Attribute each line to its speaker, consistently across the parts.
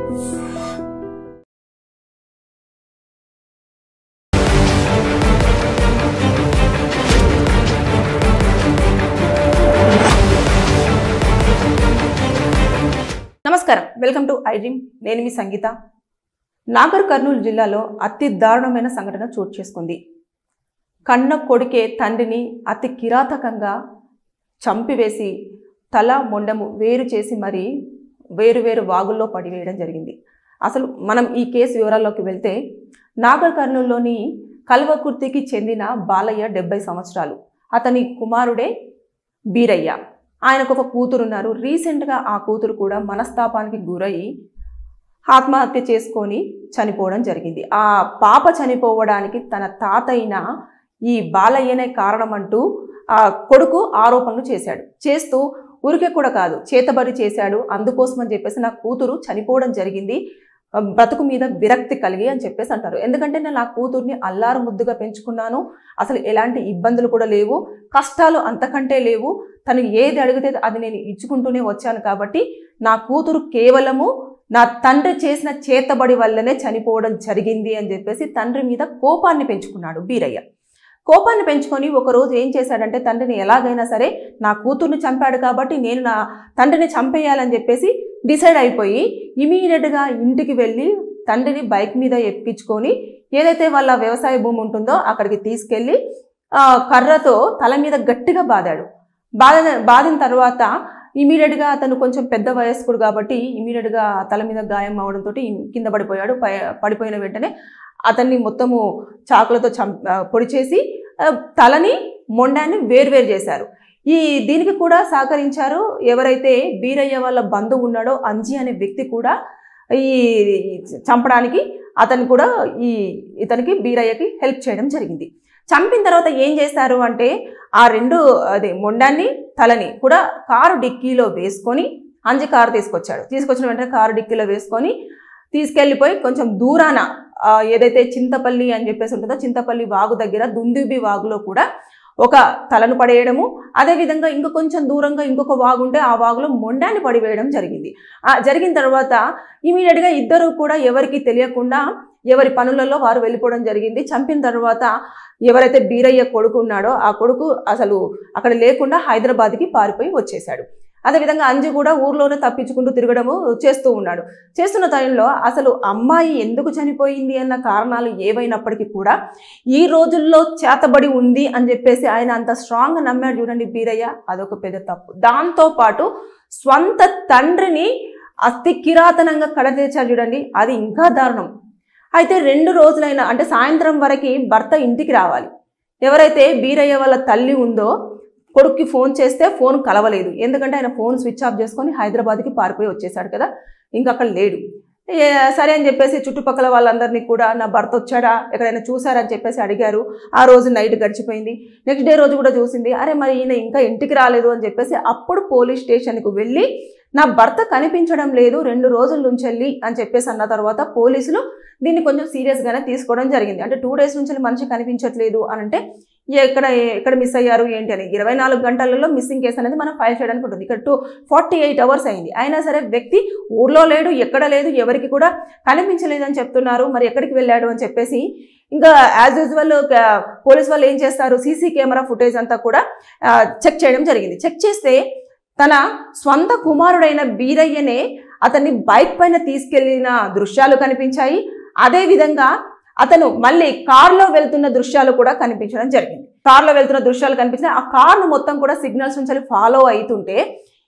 Speaker 1: నమస్కారం, welcome to I dream. నేను మీ సంగీత. నాగర్ కర్నూలు జిల్లాలో అతి దారుణమైన సంఘటన చోటు చేసుకుంది. కన్న కొడుకే తండ్రిని అతి కిరాతకంగా చంపివేసి తల మొండము వేరు చేసి మరీ వేరు వాగుల్లో పడివేయడం జరిగింది. అసలు మనం ఈ కేసు వివరాల్లోకి వెళ్తే, నాగర్ కర్నూలులోని కల్వకుర్తికి చెందిన బాలయ్య 70 సంవత్సరాలు. అతని కుమారుడే బీరయ్య. ఆయనకు ఒక కూతురు ఉన్నారు. రీసెంట్గా ఆ కూతురు కూడా మనస్తాపానికి గురై ఆత్మహత్య చేసుకొని చనిపోవడం జరిగింది. ఆ పాప చనిపోవడానికి తన తాతైన ఈ బాలయ్యనే కారణం అంటూ ఆ కొడుకు ఆరోపణలు చేస్తూ ఊరికే కూడా కాదు, చేతబడి చేశాడు. అందుకోసం అని చెప్పేసి నా కూతురు చనిపోవడం జరిగింది, బ్రతుకు మీద విరక్తి కలిగి అని చెప్పేసి అంటారు. ఎందుకంటే నేను నా కూతుర్ని అల్లారు ముద్దుగా పెంచుకున్నాను, అసలు ఎలాంటి ఇబ్బందులు కూడా లేవు, కష్టాలు అంతకంటే లేవు, తను ఏది అడిగితే అది నేను ఇచ్చుకుంటూనే వచ్చాను. కాబట్టి నా కూతురు కేవలము నా తండ్రి చేసిన చేతబడి వల్లనే చనిపోవడం జరిగింది అని చెప్పేసి తండ్రి మీద కోపాన్ని పెంచుకున్నాడు బీరయ్య. కోపాన్ని పెంచుకొని ఒకరోజు ఏం చేశాడంటే, తండ్రిని ఎలాగైనా సరే నా కూతుర్ని చంపాడు కాబట్టి నేను నా తండ్రిని చంపేయాలని చెప్పేసి డిసైడ్ అయిపోయి ఇమీడియట్గా ఇంటికి వెళ్ళి తండ్రిని బైక్ మీద ఎక్కించుకొని ఏదైతే వాళ్ళ వ్యవసాయ భూమి ఉంటుందో అక్కడికి తీసుకెళ్ళి కర్రతో తల మీద గట్టిగా బాదిన తర్వాత ఇమీడియట్గా అతను కొంచెం పెద్ద వయస్కుడు కాబట్టి ఇమీడియట్గా తల మీద గాయం అవడంతో కింద పడిపోయాడు. పడిపోయిన వెంటనే అతన్ని మొత్తము చాకులతో పొడి చేసి తలని మొండాన్ని వేరువేరు చేశారు. దీనికి కూడా సహకరించారు ఎవరైతే బీరయ్య వాళ్ళ బంధువు ఉన్నాడో అంజీ అనే వ్యక్తి కూడా ఈ చంపడానికి అతను కూడా ఇతనికి బీరయ్యకి హెల్ప్ చేయడం జరిగింది. చంపిన తర్వాత ఏం చేశారు అంటే, ఆ మొండాన్ని తలని కూడా కారు డిక్కీలో వేసుకొని అంజి కారు తీసుకొచ్చిన వెంటనే కారు డిక్కీలో వేసుకొని తీసుకెళ్ళిపోయి కొంచెం దూరాన ఏదైతే చింతపల్లి అని చెప్పేసి ఉంటుందో చింతపల్లి వాగు దగ్గర దుందుబి వాగులో కూడా ఒక తలను పడేయడము, అదేవిధంగా ఇంకా కొంచెం దూరంగా ఇంకొక వాగు ఉంటే ఆ వాగులో మొండాన్ని పడివేయడం జరిగింది. జరిగిన తర్వాత ఇమీడియట్గా ఇద్దరు కూడా ఎవరికి తెలియకుండా ఎవరి పనులలో వారు వెళ్ళిపోవడం జరిగింది. చంపిన తర్వాత ఎవరైతే బీరయ్య కొడుకు ఉన్నాడో ఆ కొడుకు అసలు అక్కడ లేకుండా హైదరాబాద్కి పారిపోయి వచ్చేశాడు. అదేవిధంగా అంజు కూడా ఊర్లోనే తప్పించుకుంటూ తిరగడము చేస్తున్న టైంలో అసలు అమ్మాయి ఎందుకు చనిపోయింది అన్న కారణాలు ఏవైనప్పటికీ కూడా ఈ రోజుల్లో చేతబడి ఉంది అని చెప్పేసి ఆయన అంత స్ట్రాంగ్గా నమ్మాడు చూడండి బీరయ్య. అదొక పెద్ద తప్పు. దాంతోపాటు స్వంత తండ్రిని అతి కిరాతనంగా కడతీర్చాడు చూడండి, అది ఇంకా దారుణం. అయితే 2 రోజులైనా అంటే సాయంత్రం వరకు భర్త ఇంటికి రావాలి. ఎవరైతే బీరయ్య వాళ్ళ తల్లి ఉందో కొడుక్కి ఫోన్ చేస్తే ఫోన్ కలవలేదు. ఎందుకంటే ఆయన ఫోన్ స్విచ్ ఆఫ్ చేసుకొని హైదరాబాద్కి పారిపోయి వచ్చేసాడు కదా, ఇంకా అక్కడ లేడు. సరే అని చెప్పేసి చుట్టుపక్కల వాళ్ళందరినీ కూడా నా భర్త వచ్చాడా ఎక్కడైనా చూసారని చెప్పేసి అడిగారు. ఆ రోజు నైట్ గడిచిపోయింది. నెక్స్ట్ డే రోజు కూడా చూసింది. అరే మరి ఈయన ఇంకా ఇంటికి రాలేదు అని చెప్పేసి అప్పుడు పోలీస్ స్టేషన్కి వెళ్ళి నా భర్త కనిపించడం లేదు 2 రోజుల నుంచి వెళ్ళి అని చెప్పేసి అన్న తర్వాత పోలీసులు దీన్ని కొంచెం సీరియస్గానే తీసుకోవడం జరిగింది. అంటే 2 డేస్ నుంచి మనిషి కనిపించట్లేదు అని అంటే ఎక్కడ మిస్ అయ్యారు ఏంటి అని 24 గంటలలో మిస్సింగ్ కేసు అనేది మనం ఫైల్ చేయడానికి ఉంటుంది. ఇక్కడ 48 అవర్స్ అయింది. అయినా సరే వ్యక్తి ఊర్లో లేడు, ఎక్కడ లేదు, ఎవరికి కూడా కనిపించలేదు అని చెప్తున్నారు. మరి ఎక్కడికి వెళ్ళాడు అని చెప్పేసి ఇంకా యాజ్ యూజువల్ పోలీస్ వాళ్ళు ఏం చేస్తారు, సీసీ కెమెరా ఫుటేజ్ అంతా కూడా చెక్ చేయడం జరిగింది. చెక్ చేస్తే తన స్వంత కుమారుడైన బీరయ్యనే అతన్ని బైక్ పైన తీసుకెళ్లిన దృశ్యాలు కనిపించాయి. అదేవిధంగా అతను మళ్ళీ కారులో వెళ్తున్న దృశ్యాలు కూడా కనిపించడం జరిగింది. కారులో వెళ్తున్న దృశ్యాలు కనిపించిన ఆ కారును మొత్తం కూడా సిగ్నల్స్ నుంచి ఫాలో అవుతుంటే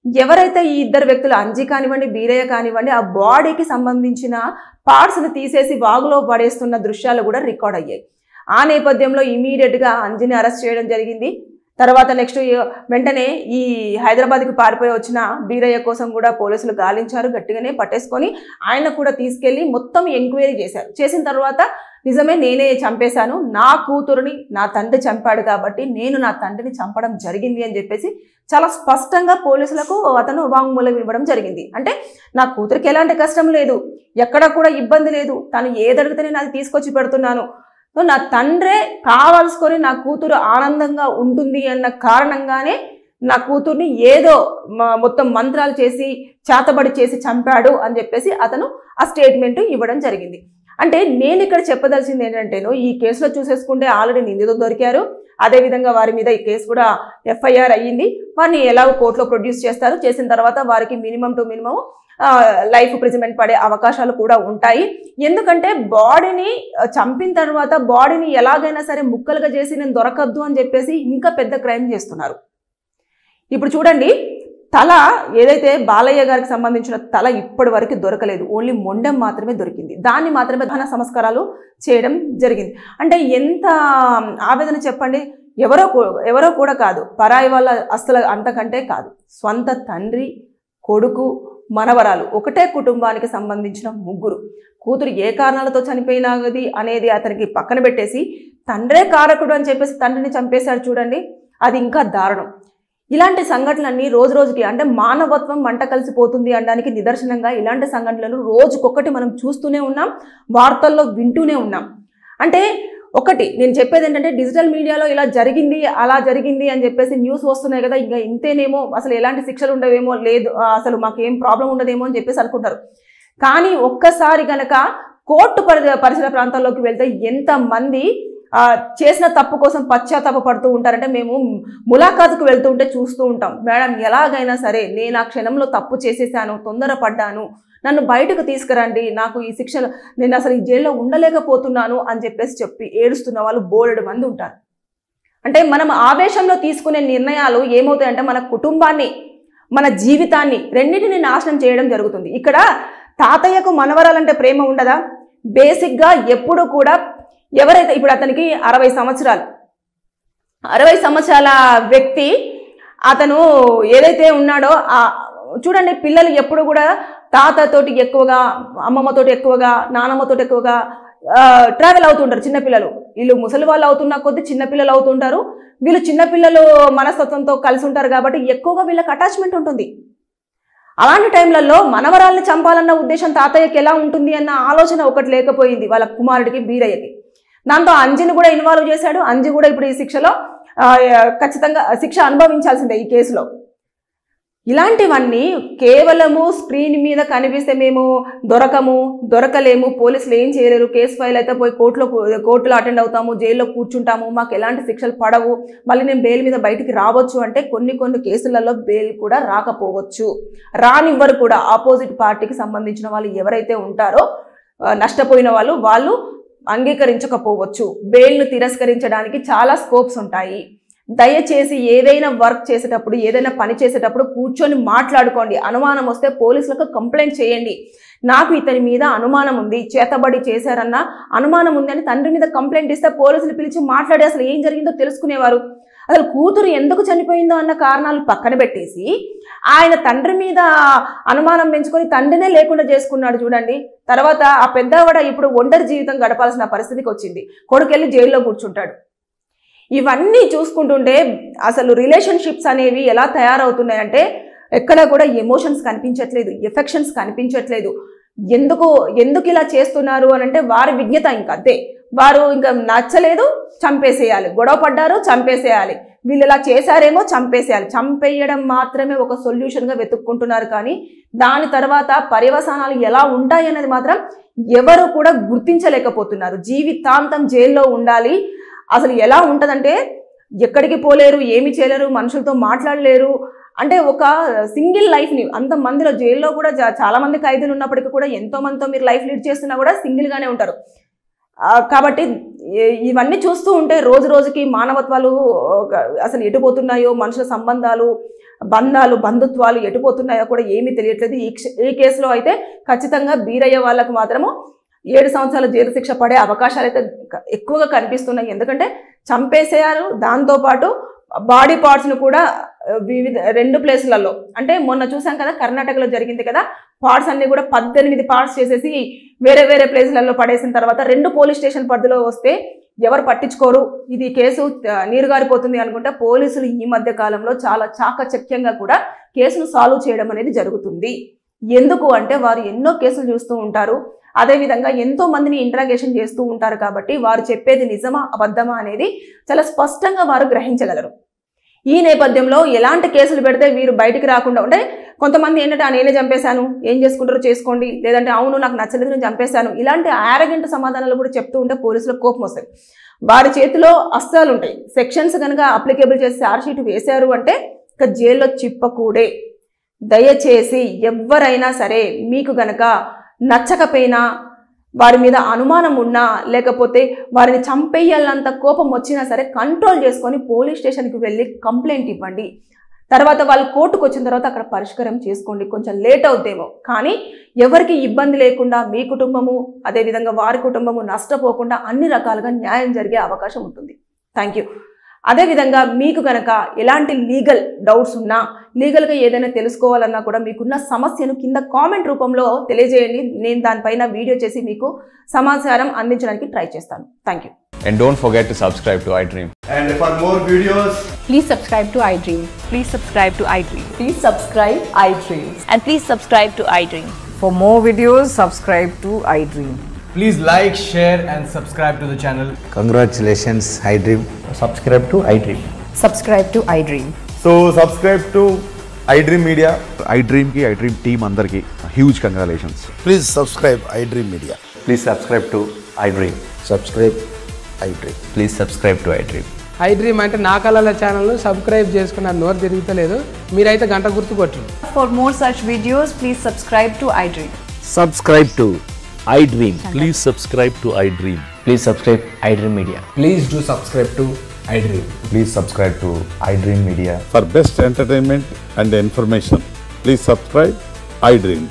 Speaker 1: ఎవరైతే ఈ ఇద్దరు వ్యక్తులు అంజీ కానివ్వండి బీరయ్య కానివ్వండి ఆ బాడీకి సంబంధించిన పార్ట్స్ని తీసేసి వాగులో పడేస్తున్న దృశ్యాలు కూడా రికార్డ్ అయ్యాయి. ఆ నేపథ్యంలో ఇమీడియట్గా అంజీని అరెస్ట్ చేయడం జరిగింది. తర్వాత నెక్స్ట్ వెంటనే ఈ హైదరాబాద్కి పారిపోయి వచ్చిన బీరయ్య కోసం కూడా పోలీసులు గాలించారు, గట్టిగానే పట్టేసుకొని ఆయన కూడా తీసుకెళ్ళి మొత్తం ఎంక్వైరీ చేశారు. చేసిన తర్వాత నిజమే నేనే చంపేశాను, నా కూతురుని నా తండ్రి చంపాడు కాబట్టి నేను నా తండ్రిని చంపడం జరిగింది అని చెప్పేసి చాలా స్పష్టంగా పోలీసులకు అతను వాంగ్మూలం ఇవ్వడం జరిగింది. అంటే నా కూతురికి ఎలాంటి కష్టం లేదు, ఎక్కడ కూడా ఇబ్బంది లేదు, తను ఏదడిగితే నేను అది తీసుకొచ్చి పెడుతున్నాను, నా తండ్రే కావాల్సుకొని నా కూతురు ఆనందంగా ఉంటుంది అన్న కారణంగానే నా కూతుర్ని ఏదో మొత్తం మంత్రాలు చేసి చేతబడి చేసి చంపాడు అని చెప్పేసి అతను ఆ స్టేట్మెంట్ ఇవ్వడం జరిగింది. అంటే నేను ఇక్కడ చెప్పదలసింది ఏంటంటేను, ఈ కేసులో చూసేసుకుంటే ఆల్రెడీ నిందితులు దొరికారు, అదేవిధంగా వారి మీద ఈ కేసు కూడా ఎఫ్ఐఆర్ అయ్యింది. వారిని ఎలాగో కోర్టులో ప్రొడ్యూస్ చేస్తారు, చేసిన తర్వాత వారికి మినిమం టు మినిమం లైఫ్ ప్రిజన్మెంట్ పడే అవకాశాలు కూడా ఉంటాయి. ఎందుకంటే బాడీని చంపిన తర్వాత బాడీని ఎలాగైనా సరే ముక్కలుగా చేసి నేను దొరకద్దు అని చెప్పేసి ఇంకా పెద్ద క్రైమ్ చేస్తున్నారు. ఇప్పుడు చూడండి, తల ఏదైతే బాలయ్య గారికి సంబంధించిన తల ఇప్పటి వరకు దొరకలేదు, ఓన్లీ మొండెం మాత్రమే దొరికింది. దాన్ని మాత్రమే దహన సంస్కారాలు చేయడం జరిగింది. అంటే ఎంత ఆవేదన చెప్పండి. ఎవరో కూడా కాదు, పరాయి వాళ్ళ అస్సలు అంతకంటే కాదు, స్వంత తండ్రి, కొడుకు, మనవరాలు, ఒకటే కుటుంబానికి సంబంధించిన ముగ్గురు. కూతురు ఏ కారణాలతో చనిపోయినది అనేది అతనికి పక్కన పెట్టేసి తండ్రే కారకుడు అని చెప్పేసి తండ్రిని చంపేశాడు చూడండి, అది ఇంకా దారుణం. ఇలాంటి సంఘటనలన్నీ రోజు రోజుకి, అంటే మానవత్వం మంట కలిసిపోతుంది అనడానికి నిదర్శనంగా ఇలాంటి సంఘటనలను రోజుకొకటి మనం చూస్తూనే ఉన్నాం, వార్తల్లో వింటూనే ఉన్నాం. అంటే ఒకటి నేను చెప్పేది ఏంటంటే, డిజిటల్ మీడియాలో ఇలా జరిగింది అలా జరిగింది అని చెప్పేసి న్యూస్ వస్తున్నాయి కదా, ఇంకా ఇంతేనేమో, అసలు ఎలాంటి శిక్షలు ఉండవేమో, లేదు అసలు మాకేం ప్రాబ్లం ఉండదేమో అని చెప్పేసి అనుకుంటారు. కానీ ఒక్కసారి కనుక కోర్టు పరిసర ప్రాంతాల్లోకి వెళ్తే ఎంతమంది చేసిన తప్పు కోసం పశ్చాత్తాప పడుతూ ఉంటారంటే, మేము ములాఖాతుకు వెళ్తూ ఉంటే చూస్తూ ఉంటాం, మేడం ఎలాగైనా సరే నేను ఆ క్షణంలో తప్పు చేసేసాను, తొందరపడ్డాను, నన్ను బయటకు తీసుకురండి, నాకు ఈ శిక్షలు, నేను అసలు ఈ జైల్లో ఉండలేకపోతున్నాను అని చెప్పి ఏడుస్తున్న వాళ్ళు బోలెడు మంది ఉంటారు. అంటే మనం ఆవేశంలో తీసుకునే నిర్ణయాలు ఏమవుతాయంటే మన కుటుంబాన్ని, మన జీవితాన్ని రెండింటిని నాశనం చేయడం జరుగుతుంది. ఇక్కడ తాతయ్యకు మనవరాలంటే ప్రేమ ఉండదా? బేసిక్గా ఎప్పుడు కూడా ఎవరైతే, ఇప్పుడు అతనికి 60 సంవత్సరాలు, 60 సంవత్సరాల వ్యక్తి అతను ఏదైతే ఉన్నాడో, చూడండి పిల్లలు ఎప్పుడు కూడా తాతతోటి ఎక్కువగా, అమ్మమ్మతోటి ఎక్కువగా, నానమ్మతోటి ఎక్కువగా ట్రావెల్ అవుతుంటారు. చిన్నపిల్లలు వీళ్ళు ముసలి వాళ్ళు అవుతున్న కొద్దీ చిన్నపిల్లలు అవుతుంటారు. వీళ్ళు చిన్నపిల్లలు మనస్తత్వంతో కలిసి ఉంటారు కాబట్టి ఎక్కువగా వీళ్ళకి అటాచ్మెంట్ ఉంటుంది. అలాంటి టైంలలో మనవరాల్ని చంపాలన్న ఉద్దేశం తాతయ్యకి ఎలా ఉంటుంది అన్న ఆలోచన ఒకటి లేకపోయింది వాళ్ళ కుమారుడికి, బీరయ్యకి. దాంతో అంజిని కూడా ఇన్వాల్వ్ చేశాడు. అంజి కూడా ఇప్పుడు ఈ శిక్షలో ఖచ్చితంగా శిక్ష అనుభవించాల్సిందే ఈ కేసులో. ఇలాంటివన్నీ కేవలము స్క్రీన్ మీద కనిపిస్తే మేము దొరకలేము, పోలీసులు ఏం చేయలేరు, కేసు ఫైల్ అయితే పోయి కోర్టులో అటెండ్ అవుతాము, జైల్లో కూర్చుంటాము, మాకు ఎలాంటి శిక్షలు పడవు, మళ్ళీ నేను బెయిల్ మీద బయటికి రావచ్చు అంటే కొన్ని కేసులలో బెయిల్ కూడా రాకపోవచ్చు, రానివ్వరు కూడా. ఆపోజిట్ పార్టీకి సంబంధించిన వాళ్ళు ఎవరైతే ఉంటారో నష్టపోయిన వాళ్ళు అంగీకరించకపోవచ్చు. బెయిల్ను తిరస్కరించడానికి చాలా స్కోప్స్ ఉంటాయి. దయచేసి ఏదైనా వర్క్ చేసేటప్పుడు, ఏదైనా పని చేసేటప్పుడు కూర్చొని మాట్లాడుకోండి. అనుమానం వస్తే పోలీసులకు కంప్లైంట్ చేయండి. నాకు ఇతని మీద అనుమానం ఉంది, చేతబడి చేశారన్న అనుమానం ఉంది అని తండ్రి మీద కంప్లైంట్ ఇస్తే పోలీసులు పిలిచి మాట్లాడి అసలు ఏం జరిగిందో తెలుసుకునేవారు. అసలు కూతురు ఎందుకు చనిపోయిందో అన్న కారణాలు పక్కన పెట్టేసి ఆయన తండ్రి మీద అనుమానం పెంచుకొని తండ్రినే లేకుండా చేసుకున్నాడు చూడండి. తర్వాత ఆ పెద్దవాడ ఇప్పుడు ఒంటరి జీవితం గడపాల్సిన పరిస్థితికి వచ్చింది, కొడుకెళ్ళి జైల్లో కూర్చుంటాడు. ఇవన్నీ చూసుకుంటుంటే అసలు రిలేషన్షిప్స్ అనేవి ఎలా తయారవుతున్నాయంటే ఎక్కడ కూడా ఎమోషన్స్ కనిపించట్లేదు, ఎఫెక్షన్స్ కనిపించట్లేదు. ఎందుకు ఇలా చేస్తున్నారు అని అంటే వారి విజ్ఞత ఇంకా అంతే. వారు ఇంకా నచ్చలేదు, చంపేసేయాలి, గొడవ పడ్డారు, చంపేసేయాలి, వీళ్ళు ఇలా చేశారేమో చంపేసేయాలి. చంపేయడం మాత్రమే ఒక సొల్యూషన్గా వెతుక్కుంటున్నారు. కానీ దాని తర్వాత పర్యవసానాలు ఎలా ఉంటాయి అనేది మాత్రం ఎవరు కూడా గుర్తించలేకపోతున్నారు. జీవితాంతం జైల్లో ఉండాలి, అసలు ఎలా ఉంటుందంటే ఎక్కడికి పోలేరు, ఏమి చేయలేరు, మనుషులతో మాట్లాడలేరు. అంటే ఒక సింగిల్ లైఫ్ని, అంతమందిలో జైల్లో కూడా చాలా మంది ఖైదీలు ఉన్నప్పటికీ కూడా ఎంతో మందితో మీరు లైఫ్ లీడ్ చేస్తున్నా కూడా సింగిల్గానే ఉంటారు. కాబట్టి ఇవన్నీ చూస్తూ ఉంటే రోజు రోజుకి మానవత్వాలు అసలు ఎటుపోతున్నాయో, మనుషుల సంబంధాలు, బంధుత్వాలు ఎటుపోతున్నాయో కూడా ఏమీ తెలియట్లేదు. ఈ కేసులో అయితే ఖచ్చితంగా బీరయ్య వాళ్ళకు మాత్రము 7 సంవత్సరాల జైలు శిక్ష పడే అవకాశాలు అయితే ఎక్కువగా కనిపిస్తున్నాయి. ఎందుకంటే చంపేసేయారు, దాంతోపాటు బాడీ పార్ట్స్ను కూడా వివిధ 2 ప్లేసులలో, అంటే మొన్న చూసాం కదా కర్ణాటకలో జరిగింది కదా, పార్ట్స్ అన్ని కూడా 18 పార్ట్స్ చేసేసి వేరే ప్లేసులలో పడేసిన తర్వాత 2 పోలీస్ స్టేషన్ పరిధిలో వస్తే ఎవరు పట్టించుకోరు, ఇది కేసు నీరుగారిపోతుంది అనుకుంటే పోలీసులు ఈ మధ్య కాలంలో చాలా చాకచక్యంగా కూడా కేసును సాల్వ్ చేయడం అనేది జరుగుతుంది. ఎందుకు అంటే వారు ఎన్నో కేసులు చూస్తూ ఉంటారు, అదేవిధంగా ఎంతో మందిని ఇంటరాగేషన్ చేస్తూ ఉంటారు. కాబట్టి వారు చెప్పేది నిజమా అబద్ధమా అనేది చాలా స్పష్టంగా వారు గ్రహించగలరు. ఈ నేపథ్యంలో ఎలాంటి కేసులు పెడితే వీరు బయటికి రాకుండా అంటే కొంతమంది ఏంటంటే నేనే చంపేశాను, ఏం చేసుకుంటారో చేసుకోండి, లేదంటే అవును నాకు నచ్చలేదు నేను చంపేశాను, ఇలాంటి ఆరగంట సమాధానాలు కూడా చెప్తూ ఉంటే పోలీసులకు కోపం వస్తుంది. వారి చేతిలో అస్త్రాలు ఉంటాయి. సెక్షన్స్ కనుక అప్లికేబుల్ చేసి ఛార్జ్షీట్ వేశారు అంటే ఇక జైల్లో చిప్పకూడే. దయచేసి ఎవరైనా సరే మీకు గనక నచ్చకపోయినా, వారి మీద అనుమానం ఉన్నా, లేకపోతే వారిని చంపేయాలంత కోపం వచ్చినా సరే కంట్రోల్ చేసుకొని పోలీస్ స్టేషన్కి వెళ్ళి కంప్లైంట్ ఇవ్వండి. తర్వాత వాళ్ళు కోర్టుకు వచ్చిన తర్వాత అక్కడ పరిష్కారం చేసుకోండి. కొంచెం లేట్ అవుద్దేమో, కానీ ఎవరికి ఇబ్బంది లేకుండా మీ కుటుంబము అదేవిధంగా వారి కుటుంబము నష్టపోకుండా అన్ని రకాలుగా న్యాయం జరిగే అవకాశం ఉంటుంది. Thank you. అదేవిధంగా మీకు కనుక ఎలాంటి లీగల్ డౌట్స్ ఉన్నా, లీగల్గా ఏదైనా తెలుసుకోవాలన్నా కూడా మీకున్న సమస్యను కింద కామెంట్ రూపంలో తెలియజేయండి. నేను దానిపైన వీడియో చేసి మీకు సమాచారం అందించడానికి ట్రై చేస్తాను. Thank you.
Speaker 2: And don't forget to subscribe to iDream.
Speaker 3: And for more videos,
Speaker 4: please subscribe to iDream.
Speaker 5: Please subscribe to iDream.
Speaker 4: Please subscribe iDream.
Speaker 5: And please subscribe to iDream.
Speaker 4: For more videos, subscribe to iDream.
Speaker 3: please like, share and subscribe to the channel.
Speaker 6: Congratulations, iDream.
Speaker 3: Subscribe to iDream.
Speaker 4: Subscribe to iDream.
Speaker 3: So subscribe to iDream Media.
Speaker 7: iDream ki iDream team andarki huge congratulations.
Speaker 6: Please subscribe iDream Media.
Speaker 2: Please subscribe to iDream.
Speaker 6: Subscribe iDream.
Speaker 2: Please subscribe to iDream.
Speaker 8: iDream అంటే నా కళల ఛానల్ను subscribe చేసుకున్న నోరు తిరుగుతలేదు, మీరైతే గంట గుర్తు కొట్టండి.
Speaker 4: For more such videos, please subscribe to iDream.
Speaker 9: Subscribe to iDream. Please subscribe to iDream.
Speaker 2: Please subscribe iDream Media.
Speaker 3: Please do subscribe to iDream.
Speaker 2: Please subscribe to iDream Media.
Speaker 7: For best entertainment and information, please subscribe iDream.